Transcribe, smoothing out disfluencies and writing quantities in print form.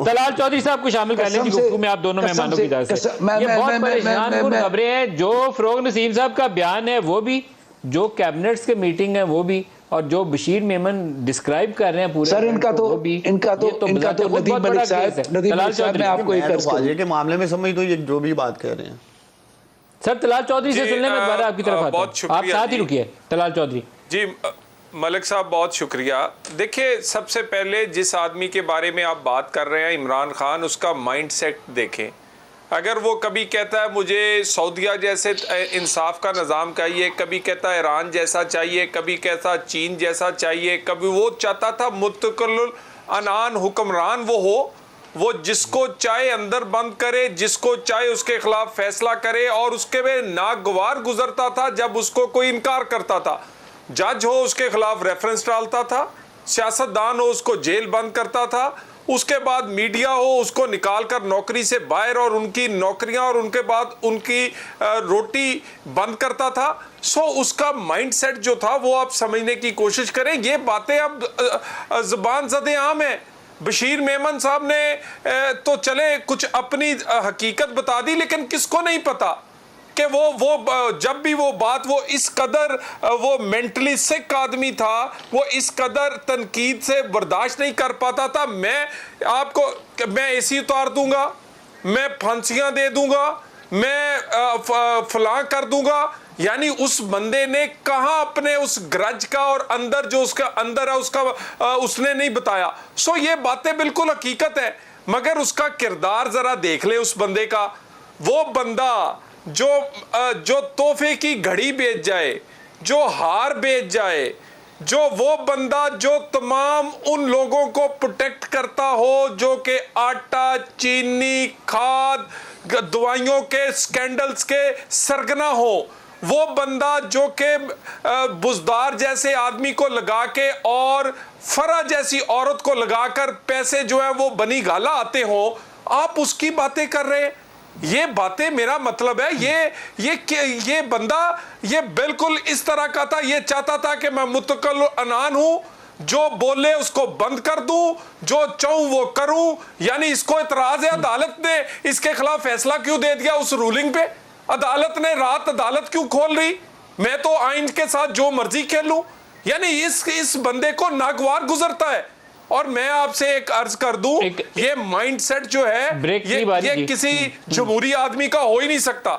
तलाल चौधरी साहब को शामिल कर लें गुफ्तगू में, आप दोनों मेहमानों की तरफ से। ये बहुत परेशान खबरें हैं। जो फरोग नसीम साहब का बयान है वो भी, जो कैबिनेट्स के मीटिंग है वो भी, और जो बशीर मेमन डिस्क्राइब कर रहे हैं पूरे सर इनका तो नदीम मलिक साहब, मैं आपको एक अर्ज के मामले में समझ दो ये जो भी बात कह रहे हैं सर। तलाल चौधरी से सुनने में दोबारा आपकी तरफ आता हूं, आप साथ ही रुकिए। तलाल चौधरी जी, मलिक साहब बहुत शुक्रिया। देखिए, सबसे पहले जिस आदमी के बारे में आप बात कर रहे हैं इमरान खान, उसका माइंडसेट देखें। अगर वो कभी कहता है मुझे सऊदीया जैसे इंसाफ का निज़ाम चाहिए, कभी कहता है ईरान जैसा चाहिए, कभी कहता चीन जैसा चाहिए, कभी वो चाहता था मुतकल्लिल अनान हुक्मरान वो जिसको चाहे अंदर बंद करे, जिसको चाहे उसके खिलाफ फैसला करे, और उसके में नागवार गुजरता था जब उसको कोई इनकार करता था। जज हो उसके खिलाफ रेफरेंस डालता था, सियासतदान हो उसको जेल बंद करता था, उसके बाद मीडिया हो उसको निकाल कर नौकरी से बाहर और उनकी नौकरियां और उनके बाद उनकी रोटी बंद करता था। सो उसका माइंडसेट जो था वो आप समझने की कोशिश करें। ये बातें अब ज़बान ज़दे आम है। बशीर मेमन साहब ने तो चले कुछ अपनी हकीकत बता दी, लेकिन किसको नहीं पता कि वो जब भी वो बात, वो इस कदर वो मेंटली सिक आदमी था, वो इस कदर तनकीद से बर्दाश्त नहीं कर पाता था। मैं एसी उतार दूंगा, मैं फांसियां दे दूंगा, मैं फलां कर दूंगा। यानी उस बंदे ने कहां अपने उस ग्रज का और अंदर जो उसका अंदर है उसका उसने नहीं बताया। सो ये बातें बिल्कुल हकीकत है, मगर उसका किरदार जरा देख ले उस बंदे का। वो बंदा जो तोहफे की घड़ी बेच जाए, जो हार बेच जाए, वो बंदा जो तमाम उन लोगों को प्रोटेक्ट करता हो जो कि आटा, चीनी, खाद, दवाइयों के स्कैंडल्स के सरगना हो, वो बंदा जो कि बुजदार जैसे आदमी को लगा के और फरा जैसी औरत को लगाकर पैसे जो है वो बनी गाला आते हो, आप उसकी बातें कर रहे हैं। ये बातें, मेरा मतलब है ये बंदा ये बिल्कुल इस तरह का था। ये चाहता था कि मैं मुतकल्लिल अनान हूं, जो बोले उसको बंद कर दूं, जो चाहूं वो करूं। यानी इसको इतराज है, अदालत ने इसके खिलाफ फैसला क्यों दे दिया उस रूलिंग पे? अदालत ने रात अदालत क्यों खोल रही? मैं तो आइन के साथ जो मर्जी खेल लूं। यानी इस बंदे को नागवार गुजरता है। और मैं आपसे एक अर्ज कर दूं, ये माइंडसेट जो है ये किसी जमहूरी आदमी का हो ही नहीं सकता।